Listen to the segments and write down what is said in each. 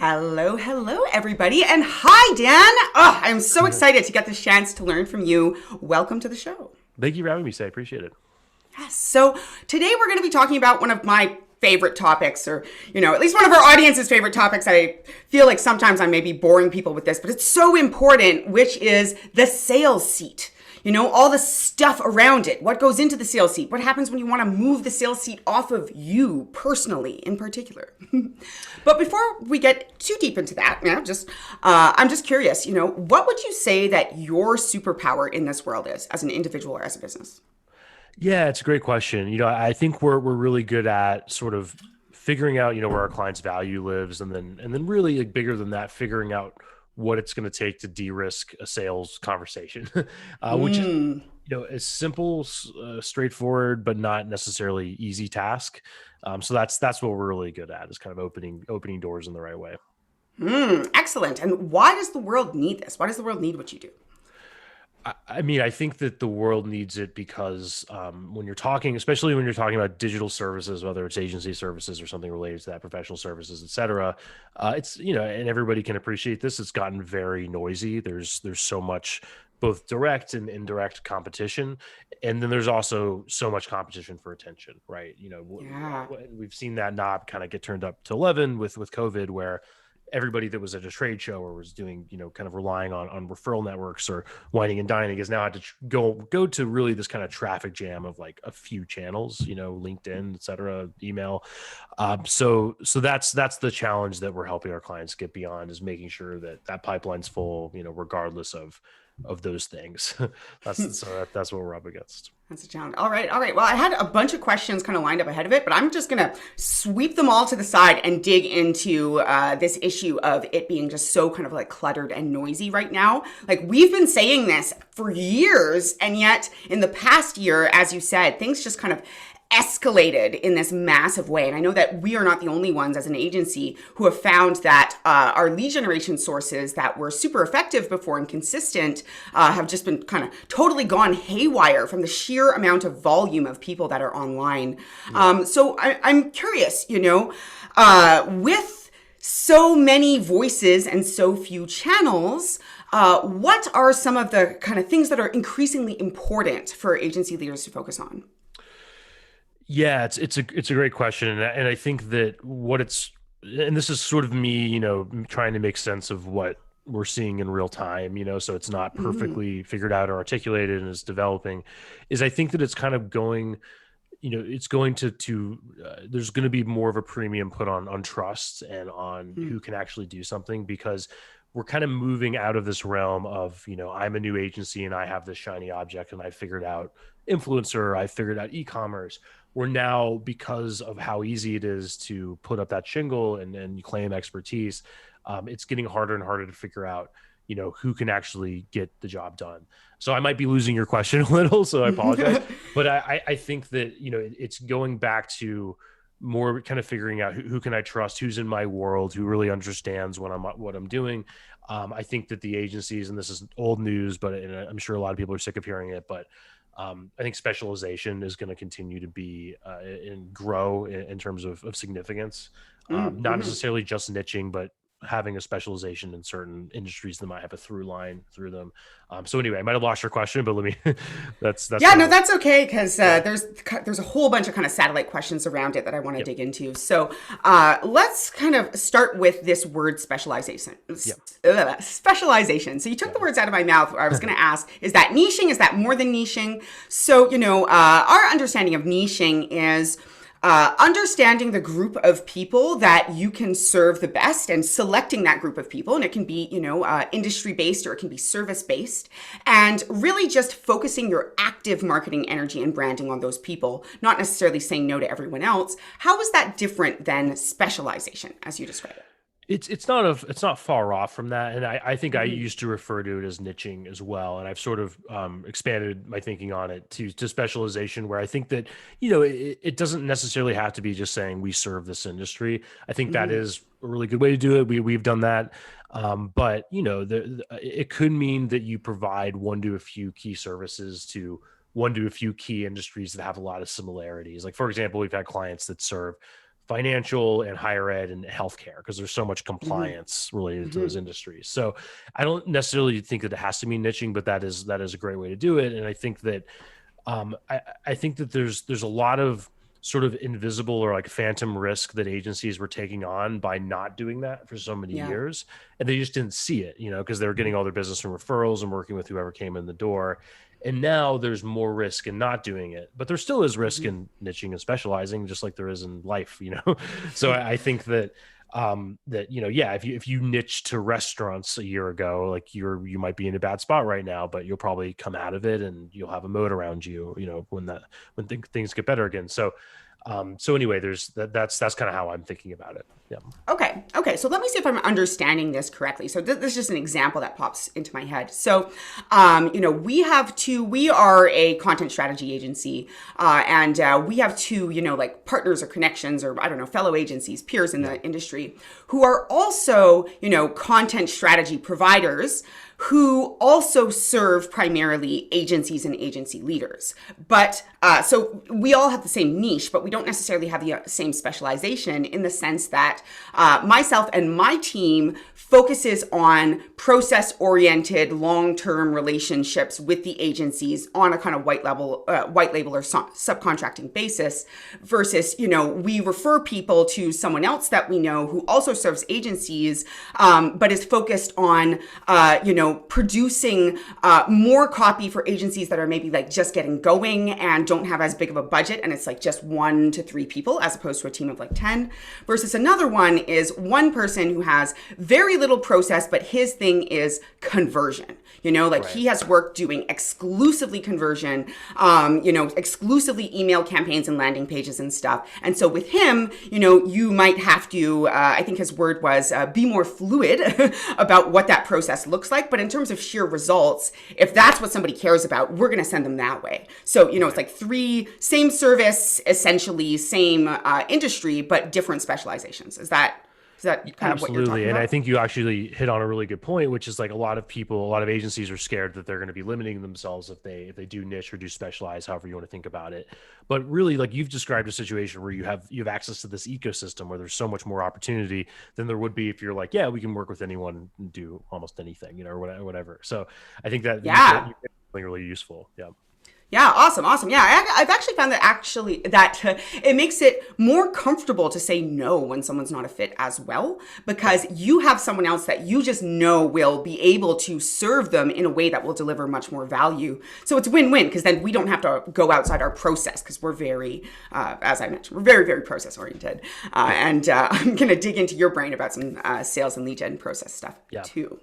Hello, everybody. And hi, Dan. Oh, I'm so excited to get this chance to learn from you. Welcome to the show. Thank you for having me, Say. I appreciate it. Yes. So today we're going to be talking about one of my favorite topics, or, at least one of our audience's favorite topics. I feel like sometimes I may be boring people with this, but it's so important, which is the sales seat. All the stuff around it. What goes into the sales seat? What happens when you want to move the sales seat off of you personally in particular? But before we get too deep into that, I'm just curious, what would you say that your superpower in this world is as an individual or as a business? Yeah, it's a great question. I think we're really good at sort of figuring out, where our client's value lives, and then really like bigger than that, figuring out what it's going to take to de-risk a sales conversation, which is a simple, straightforward, but not necessarily easy task. So that's what we're really good at, is kind of opening doors in the right way. Excellent. And why does the world need this? Why does the world need what you do? I mean, I think that the world needs it because when you're talking, especially when you're talking about digital services, whether it's agency services or something related to that, professional services, et cetera, it's, and everybody can appreciate this. It's gotten very noisy. There's so much both direct and indirect competition. And then there's also so much competition for attention, right? Yeah. We've seen that knob kind of get turned up to 11 with COVID, where everybody that was at a trade show or was doing, kind of relying on referral networks or whining and dining has now had to go to really this kind of traffic jam of like a few channels, LinkedIn, et cetera, email. So that's the challenge that we're helping our clients get beyond, is making sure that pipeline's full, regardless of those things. That's what we're up against. That's a challenge. All right. Well, I had a bunch of questions kind of lined up ahead of it, but I'm just going to sweep them all to the side and dig into this issue of it being just so kind of like cluttered and noisy right now. Like, we've been saying this for years, and yet in the past year, as you said, things just kind of escalated in this massive way. And I know that we are not the only ones as an agency who have found that our lead generation sources that were super effective before and consistent have just been kind of totally gone haywire from the sheer amount of volume of people that are online. Yeah. So I'm curious, with so many voices and so few channels, what are some of the kind of things that are increasingly important for agency leaders to focus on? Yeah, it's a great question, and I think that and this is sort of me, trying to make sense of what we're seeing in real time, so it's not perfectly figured out or articulated and is developing, is I think that it's kind of going, it's going to there's going to be more of a premium put on trust and on who can actually do something, because we're kind of moving out of this realm of, I'm a new agency and I have this shiny object and I figured out influencer, I figured out e-commerce. We're now, because of how easy it is to put up that shingle and claim expertise, it's getting harder and harder to figure out, who can actually get the job done. So I might be losing your question a little, so I apologize. But I think that, it's going back to more kind of figuring out who can I trust, who's in my world, who really understands what I'm doing. I think that the agencies, and this is old news, but and I'm sure a lot of people are sick of hearing it, but I think specialization is going to continue to be and grow in terms of significance. Not necessarily just niching, but having a specialization in certain industries that might have a through line through them. So anyway, I might have lost your question, but let me, that's, Yeah, kind no, of, that's okay, because there's a whole bunch of kind of satellite questions around it that I want to yep. dig into. So let's kind of start with this word specialization. Yep. Specialization. So you took Yeah. the words out of my mouth. I was going to ask, is that niching? Is that more than niching? So, our understanding of niching is understanding the group of people that you can serve the best and selecting that group of people. And it can be, industry based, or it can be service based, and really just focusing your active marketing energy and branding on those people, not necessarily saying no to everyone else. How is that different than specialization as you describe it? It's not far off from that, and I think I used to refer to it as niching as well, and I've sort of expanded my thinking on it to specialization, where I think that it doesn't necessarily have to be just saying we serve this industry. I think that is a really good way to do it. We've done that, but it could mean that you provide one to a few key services to one to a few key industries that have a lot of similarities. Like, for example, we've had clients that serve financial and higher ed and healthcare, because there's so much Hmm. compliance related to those Hmm. industries. So I don't necessarily think that it has to be niching, but that is a great way to do it. And I think that I think that there's a lot of sort of invisible or like phantom risk that agencies were taking on by not doing that for so many Yeah. years, and they just didn't see it, because they were getting all their business from referrals and working with whoever came in the door. And now there's more risk in not doing it, but there still is risk Hmm. in niching and specializing, just like there is in life. So I think that yeah, if you niche to restaurants a year ago, like you might be in a bad spot right now, but you'll probably come out of it and you'll have a moat around you, when things get better again. So anyway, that's kind of how I'm thinking about it. Yeah. Okay. Okay. So let me see if I'm understanding this correctly. So this is just an example that pops into my head. So, we are a content strategy agency, and we have two, like partners or connections or I don't know, fellow agencies, peers in Yeah. the industry who are also, content strategy providers who also serve primarily agencies and agency leaders. But so we all have the same niche, but we don't necessarily have the same specialization in the sense that myself and my team focuses on process-oriented, long-term relationships with the agencies on a kind of white label or subcontracting basis. Versus, we refer people to someone else that we know who also serves agencies, but is focused on, producing more copy for agencies that are maybe like just getting going and don't have as big of a budget, and it's like just 1 to 3 people as opposed to a team of like 10. Versus another one is one person who has very little process, but his thing is conversion. Like Right. he has worked doing exclusively conversion, exclusively email campaigns and landing pages and stuff. And so with him, you might have to, I think his word was, be more fluid about what that process looks like. But in terms of sheer results, if that's what somebody cares about, we're going to send them that way. So, it's Right. like three, same service, essentially same industry, but different specializations. Is that kind of what you're Absolutely. talking And I about? think you actually hit on a really good point, which is like a lot of agencies are scared that they're going to be limiting themselves if they do niche or do specialize, however you want to think about it. But really, like you've described a situation where you have access to this ecosystem where there's so much more opportunity than there would be if you're like, yeah, we can work with anyone and do almost anything, or whatever. So I think that Yeah. you hit something really useful. Yeah. Yeah, awesome, awesome. Yeah, I've actually found that it makes it more comfortable to say no when someone's not a fit as well, Right. because you have someone else that you just know will be able to serve them in a way that will deliver much more value. So it's win-win because then we don't have to go outside our process because we're very, as I mentioned, we're very, very process oriented. And I'm going to dig into your brain about some sales and lead gen process stuff Yeah. too.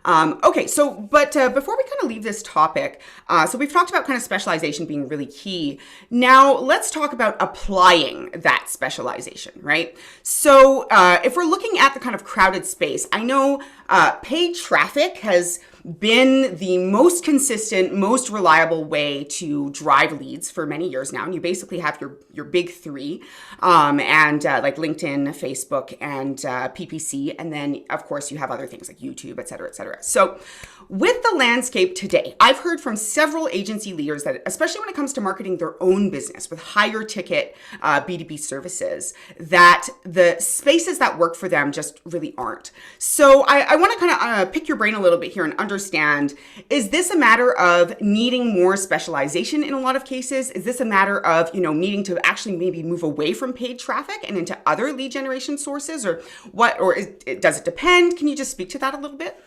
Okay, so but before we kind of leave this topic, so we've talked about kind of specialization being really key. Now let's talk about applying that specialization, right? So if we're looking at the kind of crowded space, I know paid traffic has been the most consistent, most reliable way to drive leads for many years now. And you basically have your big three, and like LinkedIn, Facebook, and PPC. And then, of course, you have other things like YouTube, et cetera, et cetera. So with the landscape today, I've heard from several agency leaders that, especially when it comes to marketing their own business with higher ticket B2B services, that the spaces that work for them just really aren't. So I want to kind of pick your brain a little bit here and understand, is this a matter of needing more specialization in a lot of cases? Is this a matter of, needing to actually maybe move away from paid traffic and into other lead generation sources, or what, does it depend? Can you just speak to that a little bit?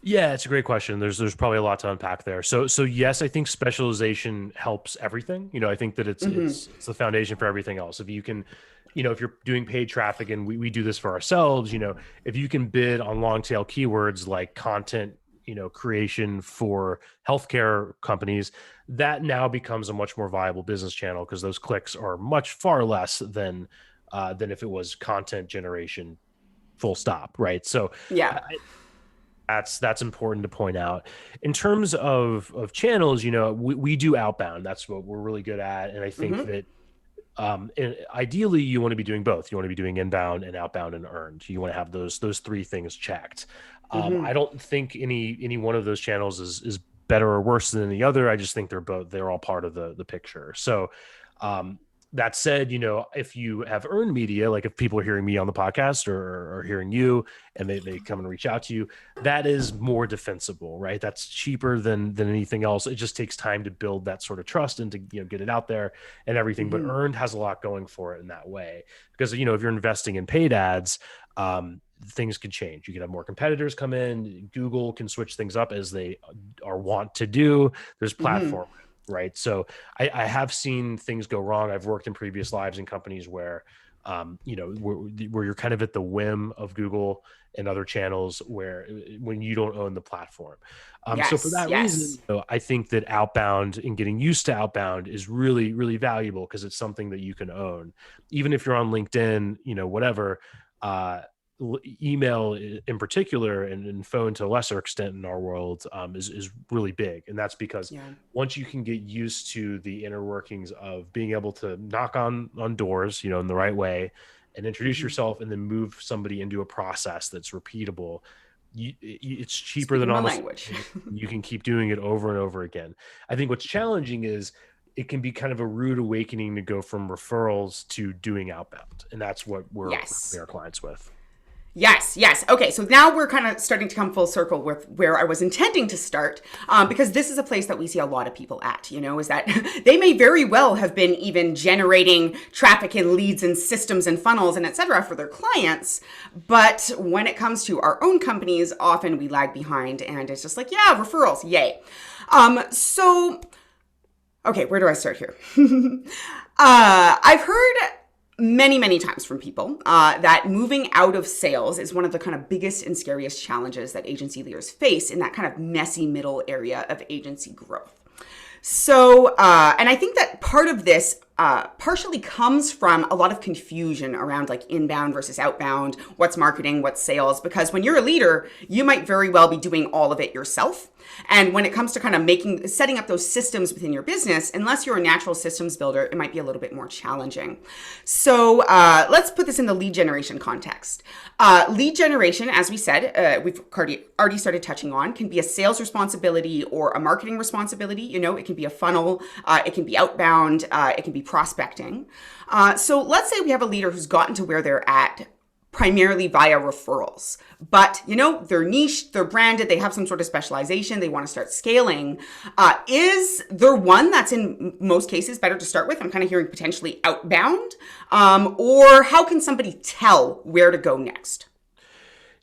Yeah, it's a great question. There's probably a lot to unpack there. So yes, I think specialization helps everything. I think that it's the foundation for everything else. If you can, if you're doing paid traffic, and we do this for ourselves, if you can bid on long tail keywords like content, creation for healthcare companies, that now becomes a much more viable business channel because those clicks are much far less than if it was content generation full stop, right? So Yeah. I, that's important to point out. In terms of channels, we do outbound. That's what we're really good at, and I think Mm-hmm. that and ideally you want to be doing both. You want to be doing inbound and outbound and earned. You want to have those three things checked. I Mm-hmm. don't think any one of those channels is better or worse than the other. I just think they're all part of the picture. So That said, if you have earned media, like if people are hearing me on the podcast or hearing you and they come and reach out to you, that is more defensible, right? That's cheaper than anything else. It just takes time to build that sort of trust and to, get it out there and everything. But Mm-hmm. earned has a lot going for it in that way because, if you're investing in paid ads, things can change. You can have more competitors come in. Google can switch things up as they are wont to do. There's Mm-hmm. platform, right? So I have seen things go wrong. I've worked in previous lives in companies where, where you're kind of at the whim of Google and other channels where when you don't own the platform. So for Yes, that reason, yes. I think that outbound and getting used to outbound is really, really valuable because it's something that you can own. Even if you're on LinkedIn, whatever, uh, email in particular and phone to a lesser extent in our world is really big. And that's because Yeah. once you can get used to the inner workings of being able to knock on doors, in the right way and introduce Mm-hmm. yourself and then move somebody into a process that's repeatable, it's cheaper than Speaking my almost language. you can keep doing it over and over again. I think what's challenging is it can be kind of a rude awakening to go from referrals to doing outbound. And that's what we're helping Yes. our clients with. Yes, yes. Okay, so now we're kind of starting to come full circle with where I was intending to start, because this is a place that we see a lot of people at, is that they may very well have been even generating traffic and leads and systems and funnels and et cetera for their clients. But when it comes to our own companies, often we lag behind and it's just like, yeah, referrals, yay. So, okay, where do I start here? I've heard many times from people that moving out of sales is one of the kind of biggest and scariest challenges that agency leaders face in that kind of messy middle area of agency growth. So, and I think that part of this partially comes from a lot of confusion around like inbound versus outbound, what's marketing, what's sales, because when you're a leader, you might very well be doing all of it yourself. And when it comes to kind of setting up those systems within your business, unless you're a natural systems builder, it might be a little bit more challenging. So let's put this in the lead generation context. Lead generation, as we said, we've already started touching on, can be a sales responsibility or a marketing responsibility. It can be a funnel, it can be outbound, it can be prospecting. So let's say we have a leader who's gotten to where they're at primarily via referrals. But, they're niche, they're branded, they have some sort of specialization, they want to start scaling. Is there one that's in most cases better to start with? I'm kind of hearing potentially outbound. Or how can somebody tell where to go next?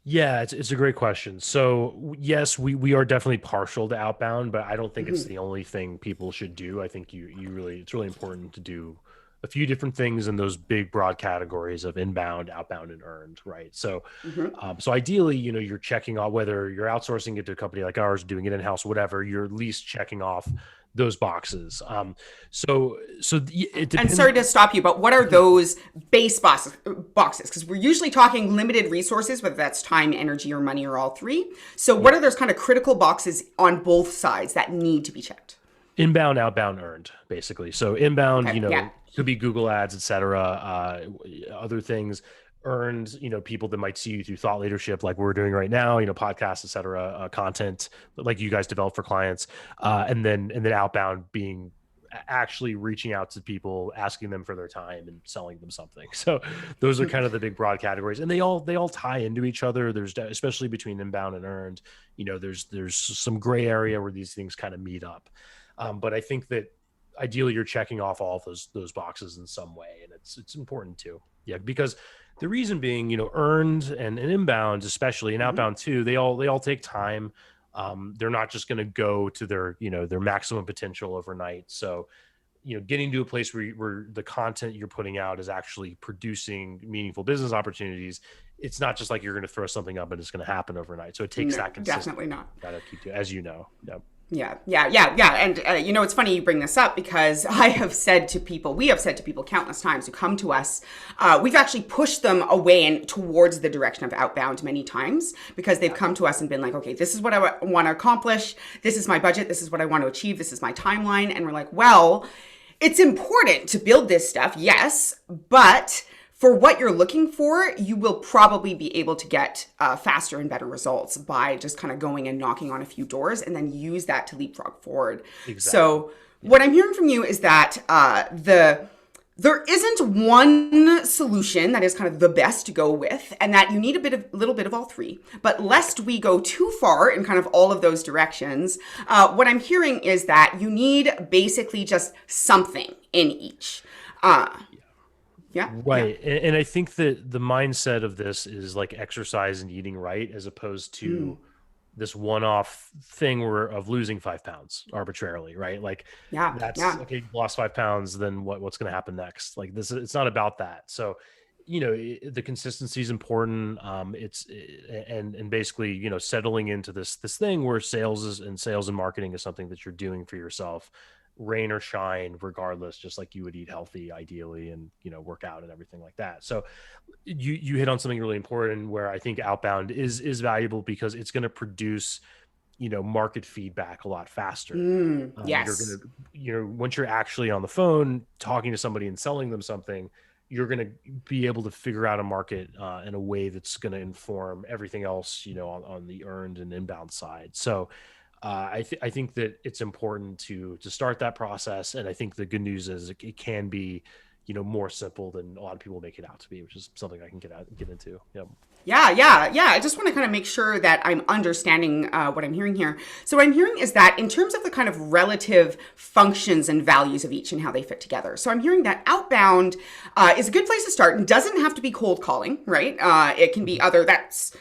Yeah, it's a great question. So yes, we are definitely partial to outbound, but I don't think it's the only thing people should do. I think it's really important to do a few different things in those big broad categories of inbound, outbound, and earned, right? So, Mm-hmm. so ideally, you're checking off whether you're outsourcing it to a company like ours, doing it in house, whatever. You're at least checking off those boxes. It And depends. sorry to stop you, but what are those base boxes? Because we're usually talking limited resources, whether that's time, energy, or money, or all three. So what Yeah. are those kind of critical boxes on both sides that need to be checked? Inbound, outbound, earned, basically. So inbound, Okay, yeah. could be Google ads, et cetera, other things. Earned, people that might see you through thought leadership, like we're doing right now, podcasts, et cetera, content like you guys develop for clients, and then outbound being actually reaching out to people, asking them for their time and selling them something. So those are kind of the big broad categories, and they all tie into each other. There's especially between inbound and earned, there's some gray area where these things kind of meet up. But I think that ideally you're checking off all of those boxes in some way, and it's important too. Yeah, because the reason being, earned and inbound, especially and Mhm. outbound too, they all take time. They're not just going to go to their maximum potential overnight. So, getting to a place where the content you're putting out is actually producing meaningful business opportunities. It's not just like you're going to throw something up and it's going to happen overnight. So it takes No, that consistency. definitely not. You got to keep doing, as you know. Yep. Yeah. And, it's funny you bring this up because we have said to people countless times who come to us, we've actually pushed them away and towards the direction of outbound many times because they've come to us and been like, okay, this is what I want to accomplish. This is my budget. This is what I want to achieve. This is my timeline. And we're like, well, it's important to build this stuff. Yes. But for what you're looking for, you will probably be able to get faster and better results by just kind of going and knocking on a few doors and then use that to leapfrog forward. Exactly. So what I'm hearing from you is that There isn't one solution that is kind of the best to go with, and that you need little bit of all three. But lest we go too far in kind of all of those directions, what I'm hearing is that you need basically just something in each. Uh, yeah, yeah. Right. And I think that the mindset of this is like exercise and eating right, as opposed Mm, to this one-off thing where of losing 5 pounds arbitrarily, right? Like yeah, that's yeah. okay, you lost 5 pounds, then what's going to happen next? Like this, it's not about that. So, the consistency is important. And basically, settling into this thing where sales and marketing is something that you're doing for yourself, rain or shine, regardless, just like you would eat healthy ideally and work out and everything like that. So you hit on something really important where I think outbound is valuable because it's going to produce market feedback a lot faster. You're going Yes. to once you're actually on the phone talking to somebody and selling them something, you're going to be able to figure out a market in a way that's going to inform everything else on the earned and inbound side. So I think that it's important to start that process, and I think the good news is it can be more simple than a lot of people make it out to be, which is something I can get into. Yep. Yeah, yeah, yeah. I just want to kind of make sure that I'm understanding what I'm hearing here. So, what I'm hearing is that in terms of the kind of relative functions and values of each and how they fit together. So, I'm hearing that outbound is a good place to start and doesn't have to be cold calling, right? It can be Mhm. other. That's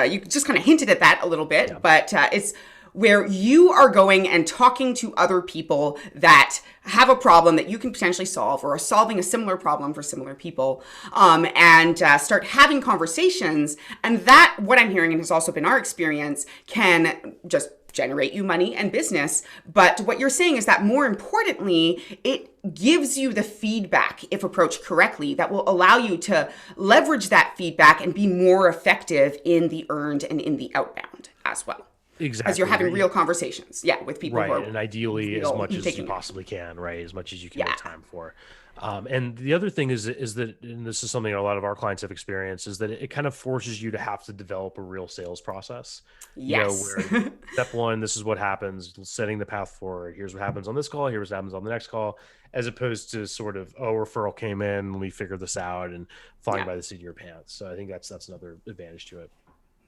you just kind of hinted at that a little Yeah. bit, but it's where you are going and talking to other people that have a problem that you can potentially solve or are solving a similar problem for similar people, and start having conversations. And that, what I'm hearing, and has also been our experience, can just generate you money and business. But what you're saying is that more importantly, it gives you the feedback, if approached correctly, that will allow you to leverage that feedback and be more effective in the earned and in the outbound as well, because you're Exactly. having Right. real conversations, yeah, with people who Right. are And ideally as real much as you taking it. possibly can, right? As much as you can make Yeah. time for. And the other thing is that, and this is something a lot of our clients have experienced, is that it kind of forces you to have to develop a real sales process, Yes. where step one, this is what happens, setting the path forward. Here's what happens on this call. Here's what happens on the next call, as opposed to sort of, oh, referral came in, we figured this out and flying Yeah. by the seat of your pants. So I think that's another advantage to it.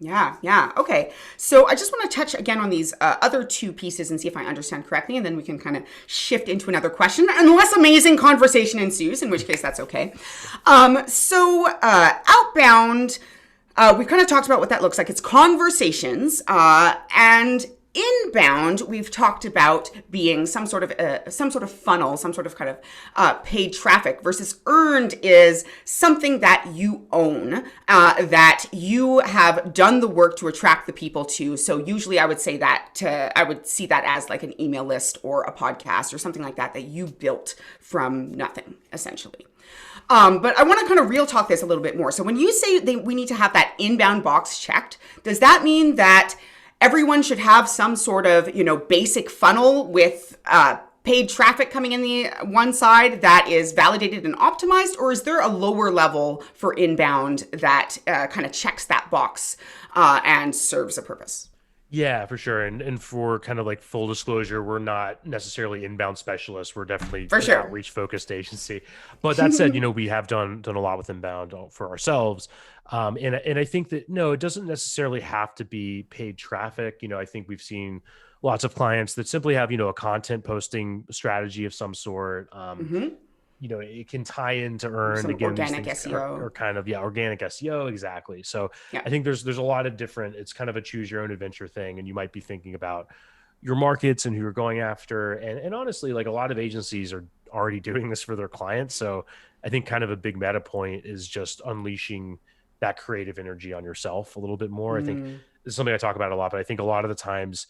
Yeah, yeah. Okay. So I just want to touch again on these other two pieces and see if I understand correctly, and then we can kind of shift into another question, unless amazing conversation ensues, in which case that's okay. Outbound, we've kind of talked about what that looks like. It's conversations, and inbound we've talked about being some sort of funnel, some sort of kind of paid traffic, versus earned is something that you own, that you have done the work to attract the people to. So usually I would see that as like an email list or a podcast or something like that you built from nothing, essentially. But I want to kind of real talk this a little bit more. So when you say we need to have that inbound box checked, does that mean that everyone should have some sort of, basic funnel with paid traffic coming in the one side that is validated and optimized? Or is there a lower level for inbound that kind of checks that box and serves a purpose? Yeah, for sure. And for kind of like full disclosure, we're not necessarily inbound specialists. We're definitely For an sure. outreach focused agency. But that said, we have done a lot with inbound for ourselves. And I think that no, it doesn't necessarily have to be paid traffic. I think we've seen lots of clients that simply have, a content posting strategy of some sort. Hmm. It can tie into earned. Some Again, these organic things are SEO. kind of, yeah, organic SEO. Exactly. So Yeah. I think there's a lot of different, it's kind of a choose your own adventure thing. And you might be thinking about your markets and who you're going after. And honestly, like a lot of agencies are already doing this for their clients. So I think kind of a big meta point is just unleashing that creative energy on yourself a little bit more. I think Mm, this is something I talk about a lot, but I think a lot of the times,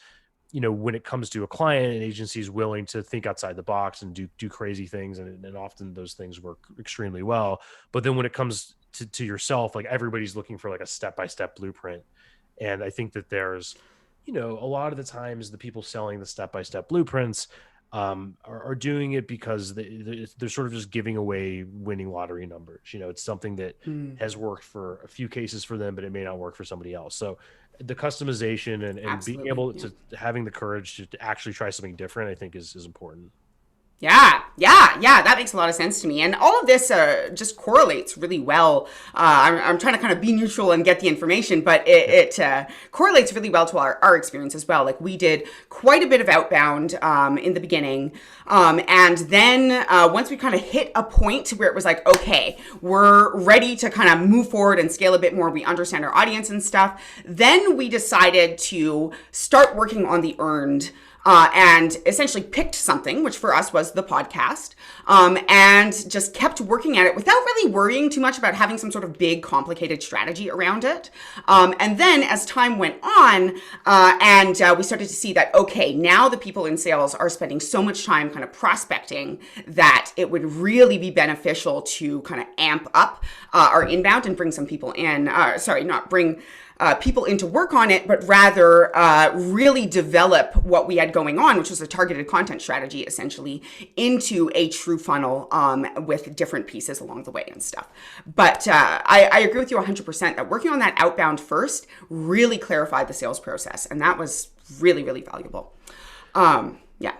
when it comes to a client, an agency is willing to think outside the box and do crazy things. And often those things work extremely well. But then when it comes to yourself, like everybody's looking for like a step-by-step blueprint. And I think that there's, a lot of the times the people selling the step-by-step blueprints are doing it because they're sort of just giving away winning lottery numbers. It's something that mm, has worked for a few cases for them, but it may not work for somebody else. So the customization and being absolutely. able Yeah. to having the courage to actually try something different, I think is important. Yeah. That makes a lot of sense to me. And all of this just correlates really well. I'm trying to kind of be neutral and get the information, but it correlates really well to our experience as well. Like we did quite a bit of outbound in the beginning. And then once we kind of hit a point where it was like, okay, we're ready to kind of move forward and scale a bit more. We understand our audience and stuff. Then we decided to start working on the earned and essentially picked something, which for us was the podcast, and just kept working at it without really worrying too much about having some sort of big, complicated strategy around it. And then as time went on, and we started to see that, okay, now the people in sales are spending so much time kind of prospecting that it would really be beneficial to kind of amp up our inbound and bring some people in. Sorry, not bring people in to work on it, but rather really develop what we had going on, which was a targeted content strategy, essentially, into a true funnel with different pieces along the way and stuff. But I agree with you 100% that working on that outbound first really clarified the sales process, and that was really, really valuable. Yeah.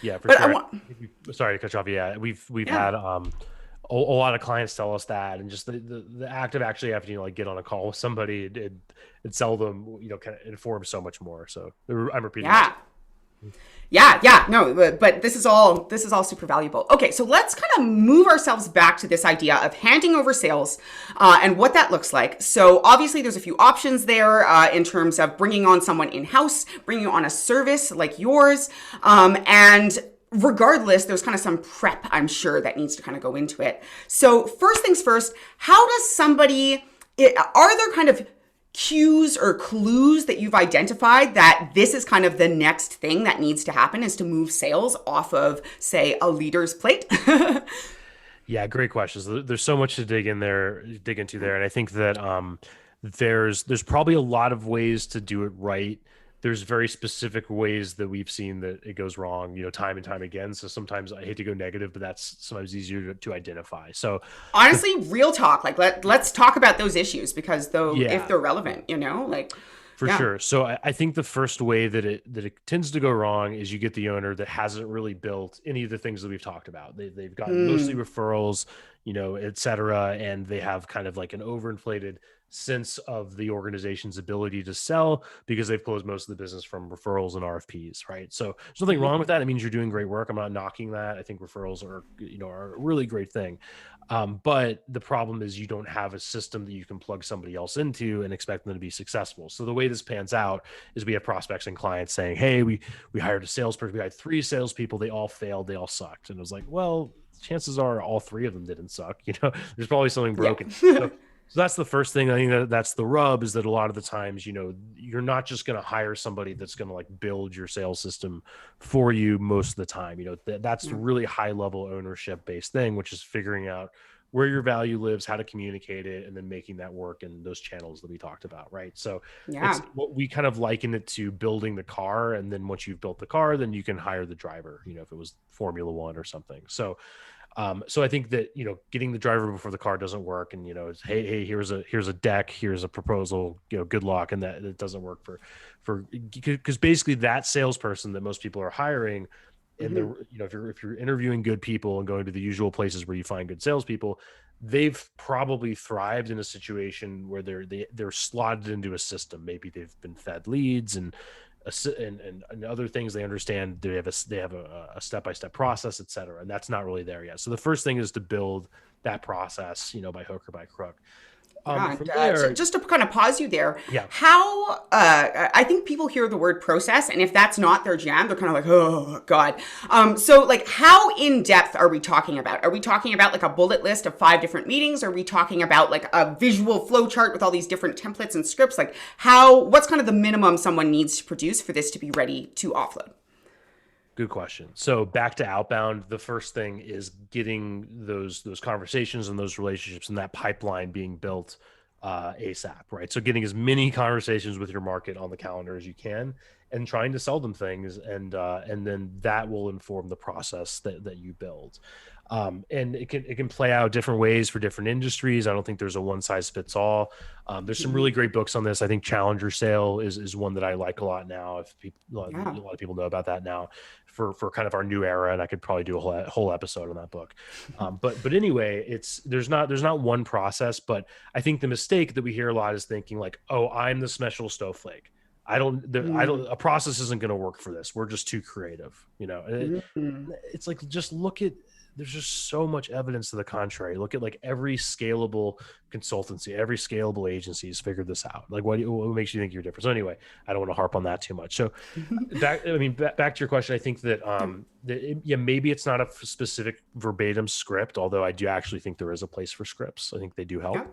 Yeah, for But sure. Sorry to cut you off. Yeah, we've yeah. had a lot of clients tell us that, and just the act of actually having to like get on a call with somebody and sell them, kind of informs so much more. So I'm repeating Yeah. myself. No, but this is all super valuable. Okay, so let's kind of move ourselves back to this idea of handing over sales and what that looks like. So obviously, there's a few options there in terms of bringing on someone in house, bringing on a service like yours, and regardless, there's kind of some prep, I'm sure, that needs to kind of go into it. So first things first, how does somebody? Are there kind of cues or clues that you've identified that this is kind of the next thing that needs to happen is to move sales off of, say, a leader's plate? Yeah, great questions. There's so much to dig into there, and I think that there's probably a lot of ways to do it right. There's very specific ways that we've seen that it goes wrong, time and time again. So sometimes I hate to go negative, but that's sometimes easier to identify. So the Honestly, real talk. Like let's talk about those issues because though if yeah, they're relevant, like for yeah. sure. So I think the first way that it tends to go wrong is you get the owner that hasn't really built any of the things that we've talked about. They've gotten mostly Mm, referrals, et cetera, and they have kind of like an overinflated sense of the organization's ability to sell because they've closed most of the business from referrals and RFPs, right? So there's nothing mhm, wrong with that. It means you're doing great work. I'm not knocking that. I think referrals are a really great thing. But the problem is you don't have a system that you can plug somebody else into and expect them to be successful. So the way this pans out is we have prospects and clients saying, "Hey, we hired a salesperson. We had 3 salespeople. They all failed. They all sucked." And it was like, well, chances are all 3 of them didn't suck. There's probably something yeah. broken. So that's the first thing. I think that's the rub is that a lot of the times, you're not just going to hire somebody that's going to like build your sales system for you most of the time. That's the Yeah. really high level ownership based thing, which is figuring out where your value lives, how to communicate it, and then making that work in those channels that we talked about. Right. So it's Yeah. what we kind of liken it to building the car. And then once you've built the car, then you can hire the driver, if it was Formula One or something. So I think that getting the driver before the car doesn't work, and it's hey, here's a deck, here's a proposal, good luck, and that it doesn't work for because basically that salesperson that most people are hiring, and Mhm. the if you're interviewing good people and going to the usual places where you find good salespeople, they've probably thrived in a situation where they're slotted into a system. Maybe they've been fed leads and other things. They understand they have a step-by-step process, et cetera, and that's not really there yet. So the first thing is to build that process, by hook or by crook. Yeah, From and, there, just to kind of pause you there, yeah. how I think people hear the word process, and if that's not their jam, they're kind of like, oh God. So like, how in depth are we talking about? Are we talking about like a bullet list of 5 different meetings? Are we talking about like a visual flow chart with all these different templates and scripts? Like, what's kind of the minimum someone needs to produce for this to be ready to offload? Good question. So back to outbound, the first thing is getting those conversations and those relationships and that pipeline being built ASAP, right? So getting as many conversations with your market on the calendar as you can, and trying to sell them things, and then that will inform the process that you build. And it can play out different ways for different industries. I don't think there's a one size fits all. There's some really Mhm. great books on this. I think Challenger Sale is one that I like a lot now. If people, Yeah. a lot of people know about that now for kind of our new era, and I could probably do a whole episode on that book. But anyway, there's not one process, but I think the mistake that we hear a lot is thinking like, oh, I'm the special snowflake. I Mm. don't, a process isn't going to work for this. We're just too creative, Mhm. it's like, just look at, there's just so much evidence to the contrary. Look at like every scalable consultancy, every scalable agency has figured this out. Like what makes you think you're different? So anyway, I don't want to harp on that too much. So back to your question. I think that, Yeah. yeah, maybe it's not a specific verbatim script, although I do actually think there is a place for scripts. I think they do Yeah.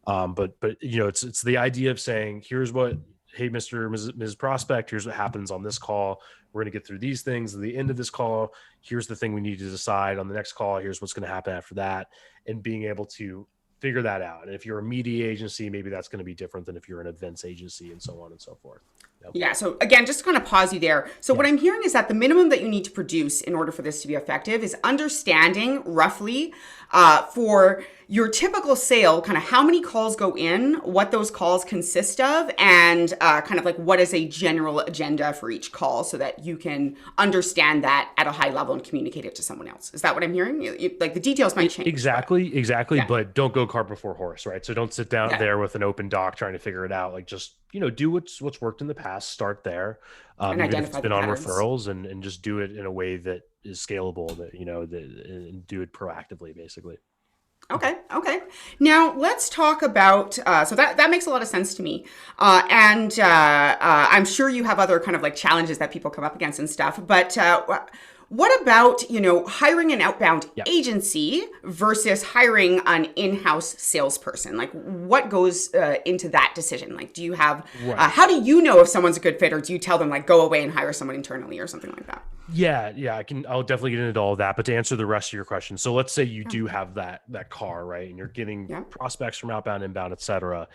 help. But it's the idea of saying, here's what, hey, Mr. Ms. Prospect, here's what happens on this call. We're going to get through these things at the end of this call. Here's the thing we need to decide on the next call. Here's what's going to happen after that. And being able to figure that out. And if you're a media agency, maybe that's going to be different than if you're an events agency, and so on and so forth. Yep. Yeah. So again, just to kind of pause you there. So Yeah. what I'm hearing is that the minimum that you need to produce in order for this to be effective is understanding roughly for your typical sale, kind of how many calls go in, what those calls consist of, and kind of like what is a general agenda for each call, so that you can understand that at a high level and communicate it to someone else. Is that what I'm hearing? Like the details might change. Exactly. Yeah. But don't go cart before horse, right? So don't sit down Yeah. there with an open doc trying to figure it out. Like, just, do what's worked in the past, start there. And Even if it's identify the been on patterns. referrals, and just do it in a way that is scalable, and do it proactively, basically. Okay. Okay. Now let's talk about. So that makes a lot of sense to me, and I'm sure you have other kind of like challenges that people come up against and stuff. But what about hiring an outbound Yeah. agency versus hiring an in-house salesperson? Like, what goes into that decision? Like, do you have? Right. How do you know if someone's a good fit, or do you tell them like go away and hire someone internally or something like that? Yeah, I'll definitely get into all of that. But to answer the rest of your question, so let's say you Yeah. do have that car, right? And you're getting Yeah. prospects from outbound, inbound, et cetera.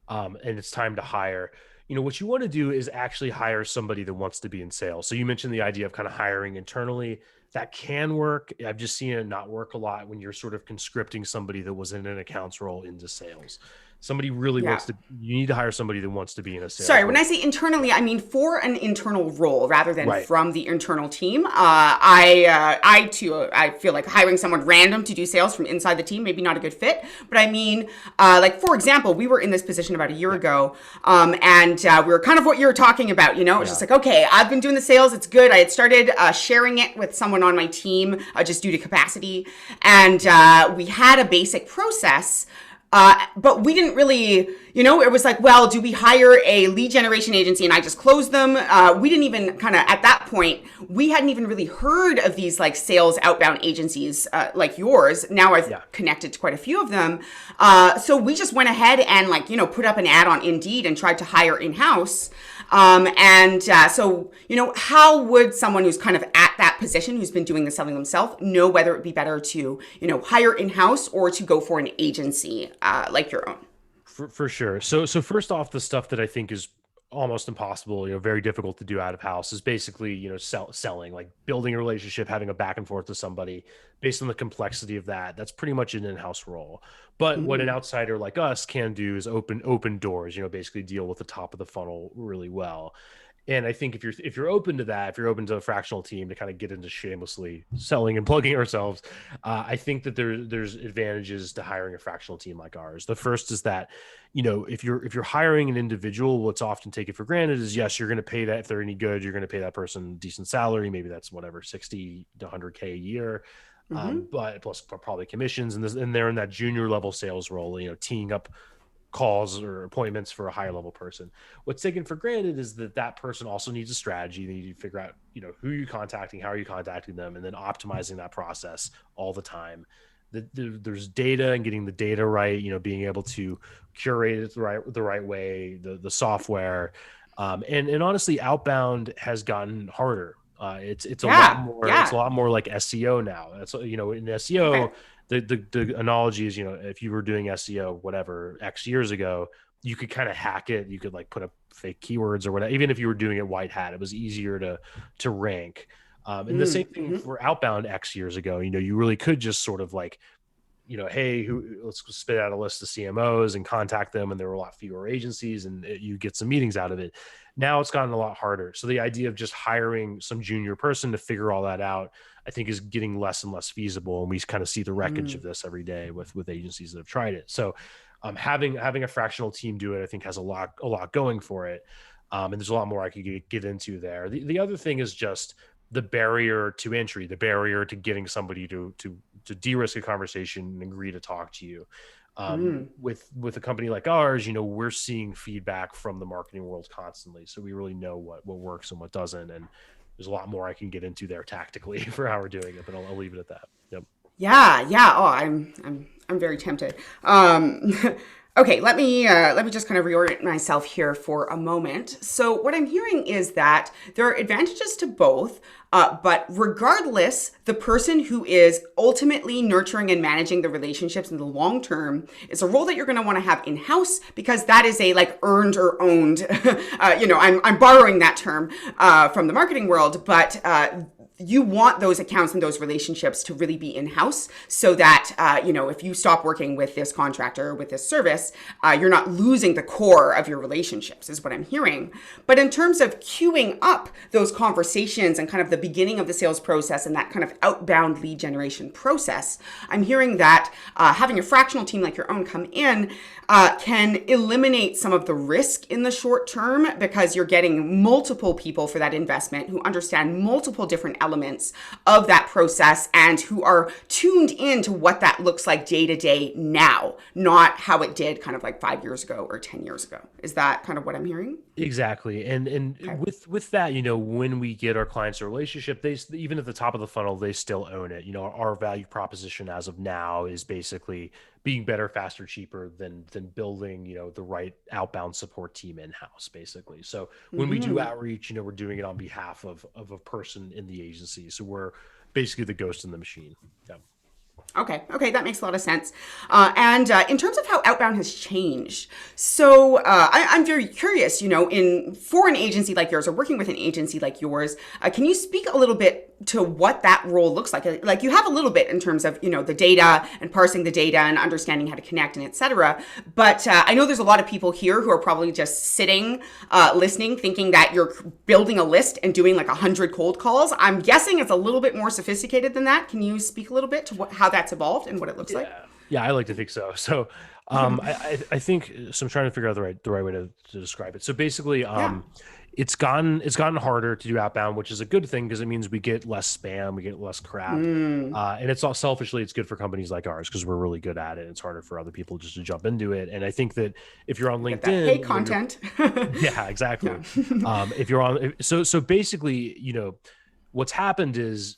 And it's time to hire. What you want to do is actually hire somebody that wants to be in sales. So you mentioned the idea of kind of hiring internally. That can work. I've just seen it not work a lot when you're sort of conscripting somebody that was in an accounts role into sales. Somebody really Yeah. wants to, you need to hire somebody that wants to be in a sales Sorry, when role. I say internally, I mean for an internal role rather than Right. from the internal team. I too, I feel like hiring someone random to do sales from inside the team, maybe not a good fit. But I mean, like for example, we were in this position about a year Yeah. ago, and we were kind of what you were talking about. It was just Yeah. like, okay, I've been doing the sales, it's good. I had started sharing it with someone on my team just due to capacity, and we had a basic process. But we didn't really, it was like, well, do we hire a lead generation agency and I just close them? We didn't even kind of, at that point, we hadn't even really heard of these like sales outbound agencies like yours. Now I've Yeah. connected to quite a few of them. So we just went ahead and like, put up an ad on Indeed and tried to hire in-house. How would someone who's kind of at that position, who's been doing the selling themselves, know whether it'd be better to, hire in-house or to go for an agency like your own? For sure. So first off, the stuff that I think is almost impossible, very difficult to do out of house, is basically, selling, like building a relationship, having a back and forth with somebody. Based on the complexity of that, that's pretty much an in-house role. But what an Mhm. outsider like us can do is open doors, basically deal with the top of the funnel really well. And I think if you're open to that, if you're open to a fractional team to kind of get into shamelessly selling and plugging ourselves, I think that there's advantages to hiring a fractional team like ours. The first is that, if you're hiring an individual, what's often taken for granted is, yes, you're going to pay that, if they're any good, you're going to pay that person decent salary. Maybe that's whatever, 60 to 100K a year. Mhm. But plus probably commissions, and they're in that junior level sales role, teeing up calls or appointments for a higher level person. What's taken for granted is that person also needs a strategy. They need to figure out, who you're contacting, how are you contacting them, and then optimizing that process all the time. There's data, and getting the data right, being able to curate it the right way, the software. And honestly, outbound has gotten harder. It's a lot Yeah. more, it's a Yeah. lot more like SEO now. That's, in Okay. SEO, the analogy is, if you were doing SEO, whatever, X years ago, you could kind of hack it. You could like put up fake keywords or whatever. Even if you were doing it white hat, it was easier to rank. And the same thing Mm-hmm. for outbound X years ago. You really could just sort of like, hey, let's spit out a list of CMOs and contact them. And there were a lot fewer agencies and you get some meetings out of it. Now it's gotten a lot harder. So the idea of just hiring some junior person to figure all that out, I think, is getting less and less feasible. And we kind of see the wreckage of this every day with agencies that have tried it. So having a fractional team do it, I think, has a lot going for it. And there's a lot more I could get into there. The other thing is just the barrier to entry, the barrier to getting somebody to de-risk a conversation and agree to talk to you. With a company like ours, we're seeing feedback from the marketing world constantly, so we really know what works and what doesn't. And there's a lot more I can get into there tactically for how we're doing it, but I'll leave it at that. Yep. Yeah, yeah. Oh, I'm very tempted. Okay, let me just kind of reorient myself here for a moment. So what I'm hearing is that there are advantages to both, but regardless, the person who is ultimately nurturing and managing the relationships in the long term is a role that you're going to want to have in house, because that is a like earned or owned. I'm borrowing that term from the marketing world, but you want those accounts and those relationships to really be in-house, so that, if you stop working with this contractor or with this service, you're not losing the core of your relationships, is what I'm hearing. But in terms of queuing up those conversations and kind of the beginning of the sales process and that kind of outbound lead generation process, I'm hearing that having a fractional team like your own come in can eliminate some of the risk in the short term, because you're getting multiple people for that investment who understand multiple different elements of that process and who are tuned into what that looks like day to day now, not how it did kind of like 5 years ago or 10 years ago. Is that kind of what I'm hearing? Exactly. And Okay. with that, when we get our clients a relationship, they, even at the top of the funnel, they still own it. Our value proposition as of now is basically being better, faster, cheaper than building, the right outbound support team in-house, basically. So when we do outreach, we're doing it on behalf of a person in the agency. So we're basically the ghost in the machine. Yeah. Okay, that makes a lot of sense. And in terms of how outbound has changed, so I'm very curious. For an agency like yours, or working with an agency like yours, can you speak a little bit to what that role looks like? Like, you have a little bit in terms of the data and parsing the data and understanding how to connect and etc. But I know there's a lot of people here who are probably just sitting, listening, thinking that you're building a list and doing like 100 cold calls. I'm guessing it's a little bit more sophisticated than that. Can you speak a little bit to how that's evolved and what it looks like? Yeah. Yeah, I like to think so. So I think so. I'm trying to figure out the right way to describe it. So basically, Yeah. it's gotten harder to do outbound, which is a good thing because it means we get less spam, we get less crap. And it's all selfishly, it's good for companies like ours because we're really good at it. It's harder for other people just to jump into it. And I think that if you're on You get that pay LinkedIn, when you're content. yeah, exactly. Yeah. If you're on, so basically, what's happened is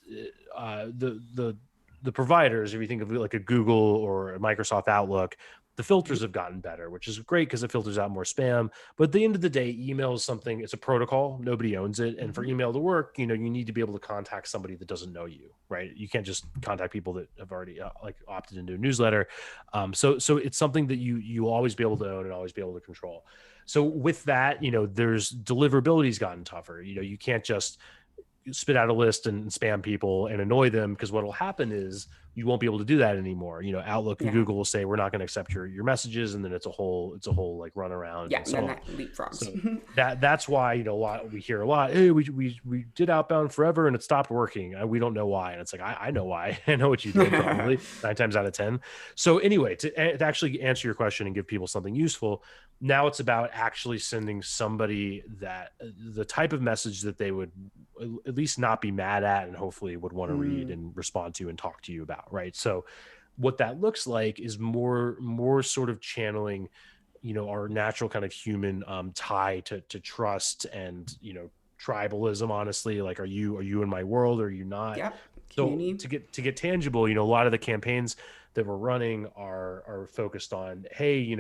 the providers, if you think of like a Google or a Microsoft Outlook, the filters have gotten better, which is great because it filters out more spam. But at the end of the day, email is something, it's a protocol. Nobody owns it. And for email to work, you need to be able to contact somebody that doesn't know you, right? You can't just contact people that have already like opted into a newsletter. So it's something that you always be able to own and always be able to control. So with that, there's deliverability's gotten tougher. You can't just spit out a list and spam people and annoy them, because what will happen is you won't be able to do that anymore. Outlook and Yeah. Google will say, we're not going to accept your messages. And then it's a whole like run around Yeah. and And so then on. that leapfrogs. So that's why, we hear a lot, hey, we did outbound forever and it stopped working. We don't know why. And it's like, I know why. I know what you did, probably 9 times out of 10. So anyway, to actually answer your question and give people something useful, now it's about actually sending somebody that the type of message that they would at least not be mad at and hopefully would want to read and respond to and talk to you about. Right. So what that looks like is more sort of channeling, our natural kind of human tie to trust and, tribalism, honestly. Like, are you in my world or are you not? Yep. So Community. to get tangible, a lot of the campaigns that we're running are focused on, hey,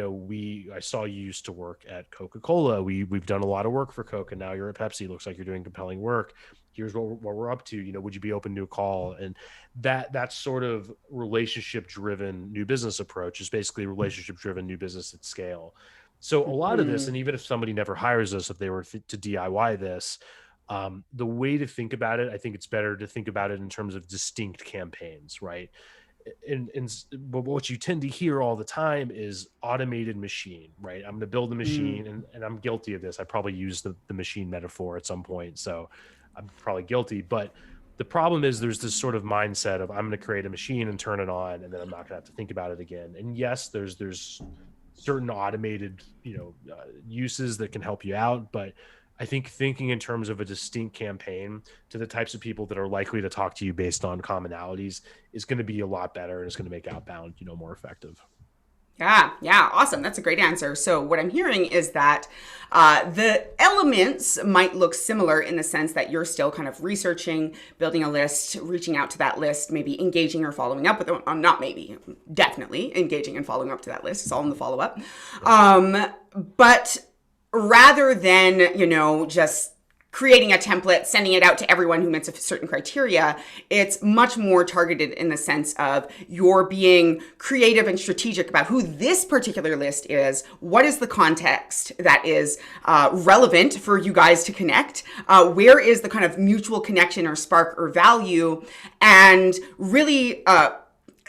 I saw you used to work at Coca-Cola. We've done a lot of work for Coke, and now you're at Pepsi. Looks like you're doing compelling work. Here's what we're up to. Would you be open to a call? And that sort of relationship driven new business approach is basically relationship driven new business at scale. So a lot of this, and even if somebody never hires us, if they were to DIY this, The way to think about it, I think it's better to think about it in terms of distinct campaigns, right? But what you tend to hear all the time is automated machine, right? I'm going to build a Mm. machine, and I'm guilty of this. I probably used the machine metaphor at some point, so I'm probably guilty. But the problem is there's this sort of mindset of I'm going to create a machine and turn it on, and then I'm not going to have to think about it again. And yes, there's certain automated uses that can help you out, but I think thinking in terms of a distinct campaign to the types of people that are likely to talk to you based on commonalities is going to be a lot better, and it's going to make outbound, more effective. Yeah, yeah, awesome. That's a great answer. So, what I'm hearing is that the elements might look similar in the sense that you're still kind of researching, building a list, reaching out to that list, maybe engaging or following up with them. Not maybe, definitely engaging and following up to that list. It's all in the follow up. Yep. But rather than, just creating a template, sending it out to everyone who meets a certain criteria, it's much more targeted in the sense of you're being creative and strategic about who this particular list is, what is the context that is relevant for you guys to connect, where is the kind of mutual connection or spark or value, and really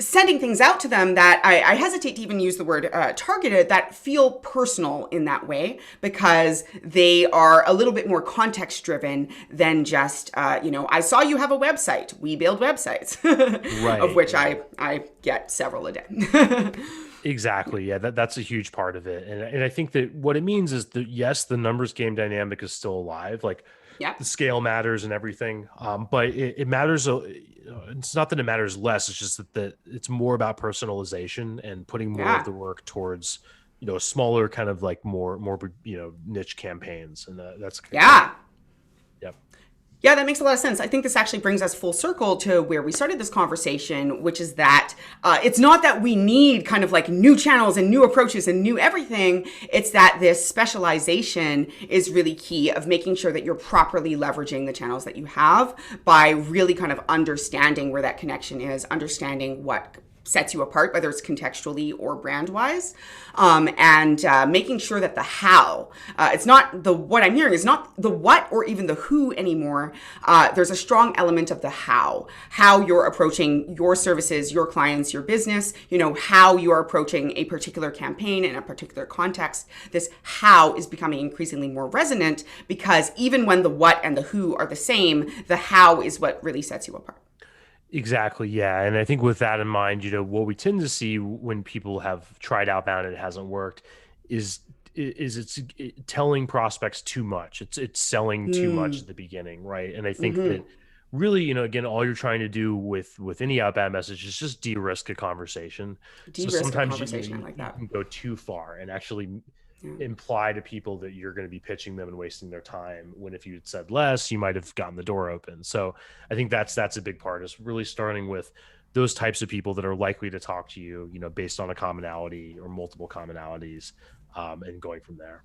sending things out to them that I hesitate to even use the word targeted, that feel personal in that way, because they are a little bit more context driven than just, I saw you have a website. We build websites, of Right, which right. I get several a day. Exactly. Yeah, that's a huge part of it. And I think that what it means is that yes, the numbers game dynamic is still alive. Like Yep. the scale matters and everything. But it matters. It's not that it matters less. It's just that it's more about personalization and putting more of Yeah. the work towards, smaller kind of like more, niche campaigns. And that's kind of, Yeah. yep. Yeah, that makes a lot of sense. I think this actually brings us full circle to where we started this conversation, which is that it's not that we need kind of like new channels and new approaches and new everything. It's that this specialization is really key of making sure that you're properly leveraging the channels that you have by really kind of understanding where that connection is, understanding what sets you apart, whether it's contextually or brand wise, and making sure that the how, it's not the what I'm hearing is not the what or even the who anymore. There's a strong element of the how you're approaching your services, your clients, your business, how you're approaching a particular campaign in a particular context. This how is becoming increasingly more resonant because even when the what and the who are the same, the how is what really sets you apart. Exactly. Yeah. And I think with that in mind, what we tend to see when people have tried outbound and it hasn't worked is it's telling prospects too much. It's selling too much Mm, at the beginning, right? And I think that mm-hmm. really, again, all you're trying to do with any outbound message is just de-risk a conversation. So De-risk a sometimes conversation. I like you that. can go too far and actually Yeah. imply to people that you're going to be pitching them and wasting their time, when if you'd said less you might have gotten the door open. So I think that's a big part, is really starting with those types of people that are likely to talk to you, based on a commonality or multiple commonalities, and going from there.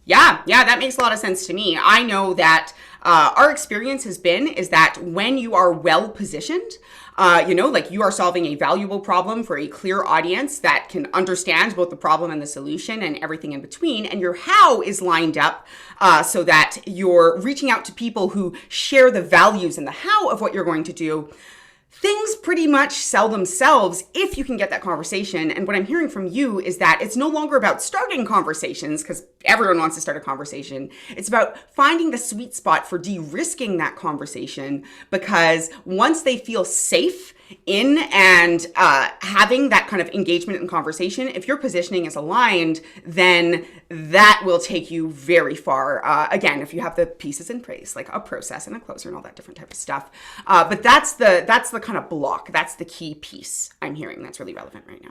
Yeah, yeah, that makes a lot of sense to me. I know that our experience has been is that when you are well positioned, like you are solving a valuable problem for a clear audience that can understand both the problem and the solution and everything in between, and your how is lined up so that you're reaching out to people who share the values and the how of what you're going to do. Things pretty much sell themselves if you can get that conversation. And what I'm hearing from you is that it's no longer about starting conversations, because everyone wants to start a conversation. It's about finding the sweet spot for de-risking that conversation, because once they feel safe in and having that kind of engagement and conversation, if your positioning is aligned, then that will take you very far. Again, if you have the pieces in place, like a process and a closer and all that different type of stuff. But that's the kind of block. That's the key piece I'm hearing that's really relevant right now.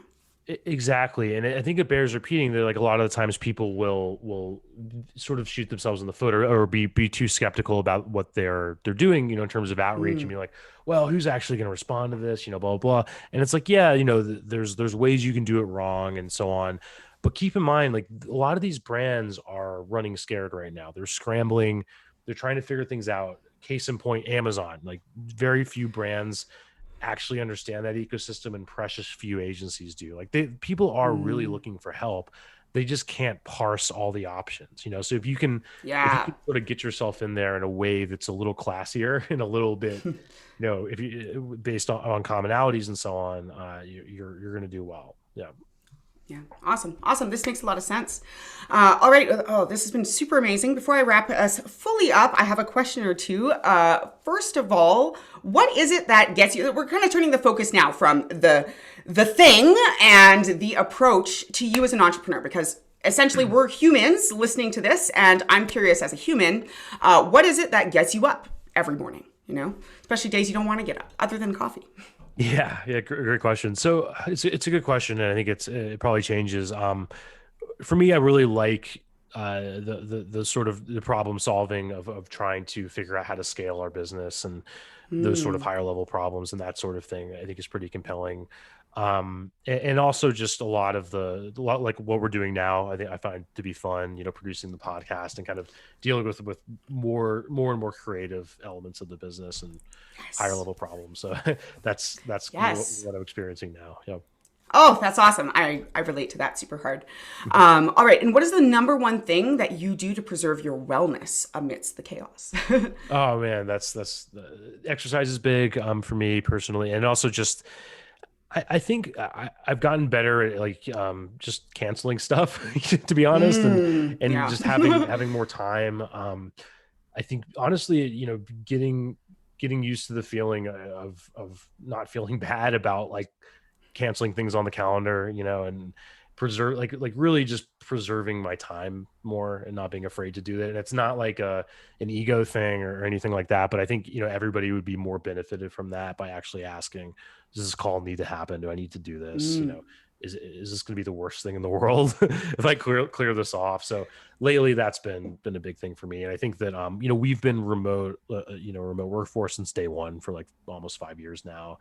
Exactly. And I think it bears repeating that, like, a lot of the times people will sort of shoot themselves in the foot, or be too skeptical about what they're doing, in terms of outreach, and Mm, be like, well, who's actually going to respond to this, blah, blah, blah. And it's like, yeah, there's ways you can do it wrong and so on. But keep in mind, like, a lot of these brands are running scared right now. They're scrambling. They're trying to figure things out. Case in point, Amazon. Like, very few brands actually understand that ecosystem, and precious few agencies do. Like, people are really mm, looking for help. they just can't parse all the options, So if you can Yeah. sort of get yourself in there in a way that's a little classier and a little bit, if you based on commonalities and so on, you're going to do well. Yeah. Yeah, awesome. Awesome. This makes a lot of sense. All right. Oh, this has been super amazing. Before I wrap us fully up, I have a question or two. First of all, what is it that gets you? We're kind of turning the focus now from the thing and the approach to you as an entrepreneur, because essentially we're humans listening to this, and I'm curious as a human, what is it that gets you up every morning? Especially days you don't want to get up, other than coffee. Yeah, great question. So it's a good question, and I think it probably changes. For me, I really like the sort of the problem solving of trying to figure out how to scale our business and those sort of higher level problems and that sort of thing. I think is pretty compelling. And also just a lot of like what we're doing now, I find to be fun, producing the podcast and kind of dealing with more and more creative elements of the business and higher Yes. level problems. So that's Yes. what I'm experiencing now. Yeah. Oh, that's awesome. I relate to that super hard. All right. And what is the number one thing that you do to preserve your wellness amidst the chaos? Oh man, that's exercise is big for me personally, and also just I think I've gotten better at like just canceling stuff to be honest, and Yeah. just having more time. I think honestly, getting used to the feeling of not feeling bad about like canceling things on the calendar, and preserve like really just preserving my time more and not being afraid to do that. And it's not like an ego thing or anything like that, but I think everybody would be more benefited from that by actually asking, does this call need to happen? Do I need to do this? Is this going to be the worst thing in the world if I clear this off? So lately that's been a big thing for me. And I think that we've been remote workforce since day one for like almost 5 years now.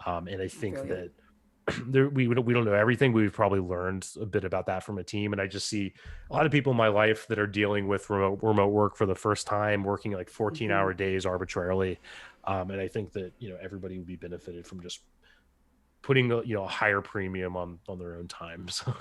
And I think Brilliant. that we don't know everything. We've probably learned a bit about that from a team, and I just see a lot of people in my life that are dealing with remote work for the first time, working like 14-hour days arbitrarily. And I think that everybody would be benefited from just putting a higher premium on their own time. So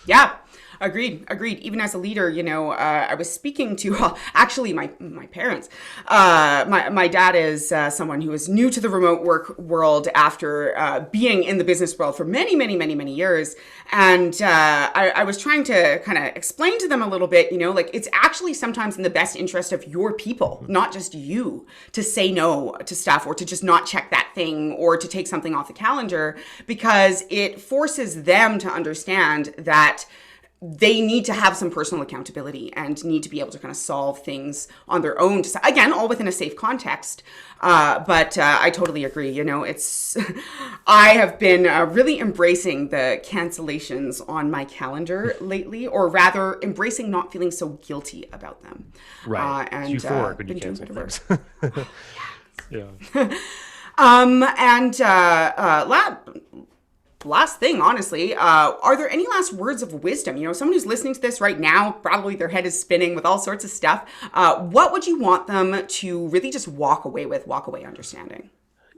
Yeah, agreed. Even as a leader, I was speaking to actually my parents. My dad is someone who is new to the remote work world after being in the business world for many, many, many, many years. And I was trying to kind of explain to them a little bit, like it's actually sometimes in the best interest of your people, not just you, to say no to stuff or to just not check that thing or to take something off the calendar, because it forces them to understand that they need to have some personal accountability and need to be able to kind of solve things on their own. Again, all within a safe context. But I totally agree. I have been really embracing the cancellations on my calendar lately, or rather embracing not feeling so guilty about them. right, And it's euphoric when you been doing cancel better work. things. Yeah. And last thing, honestly, are there any last words of wisdom? Someone who's listening to this right now, probably their head is spinning with all sorts of stuff. What would you want them to really just walk away understanding?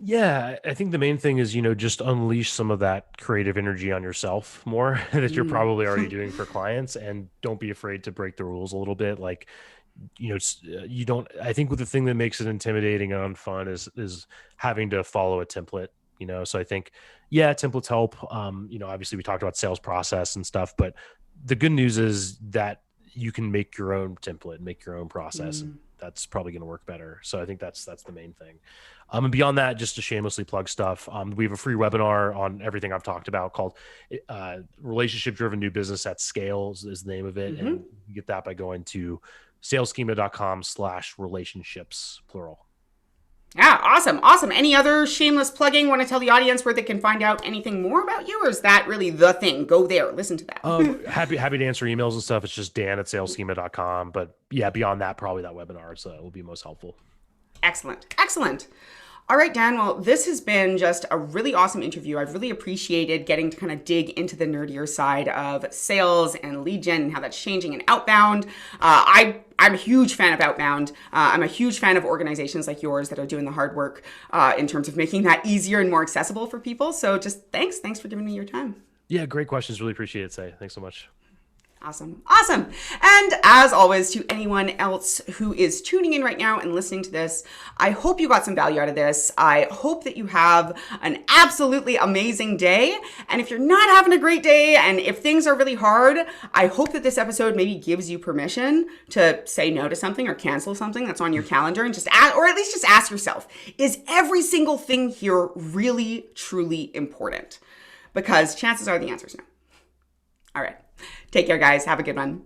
Yeah, I think the main thing is, just unleash some of that creative energy on yourself more that you're probably already doing for clients, and don't be afraid to break the rules a little bit. Like, you don't, I think the thing that makes it intimidating and unfun is having to follow a template, so I think, yeah, templates help. Obviously we talked about sales process and stuff, but the good news is that you can make your own template, make your own process, and that's probably going to work better. So I think that's the main thing. And beyond that, just to shamelessly plug stuff, we have a free webinar on everything I've talked about called Relationship Driven New Business at Scale is the name of it. And you get that by going to saleschema.com/relationships, plural. Yeah, awesome. Any other shameless plugging? Want to tell the audience where they can find out anything more about you, or is that really the thing? Go there, listen to that. Happy to answer emails and stuff. It's just dan@saleschema.com. But yeah, beyond that, probably that webinar will be most helpful. Excellent. All right, Dan. Well, this has been just a really awesome interview. I've really appreciated getting to kind of dig into the nerdier side of sales and lead gen and how that's changing in outbound. I'm a huge fan of outbound. I'm a huge fan of organizations like yours that are doing the hard work in terms of making that easier and more accessible for people. So just thanks for giving me your time. Yeah, great questions. Really appreciate it, Say. Thanks so much. Awesome. Awesome. And as always, to anyone else who is tuning in right now and listening to this, I hope you got some value out of this. I hope that you have an absolutely amazing day. And if you're not having a great day and if things are really hard, I hope that this episode maybe gives you permission to say no to something or cancel something that's on your calendar and just ask, or at least just ask yourself, is every single thing here really, truly important? Because chances are the answer is no. All right. Take care, guys. Have a good one.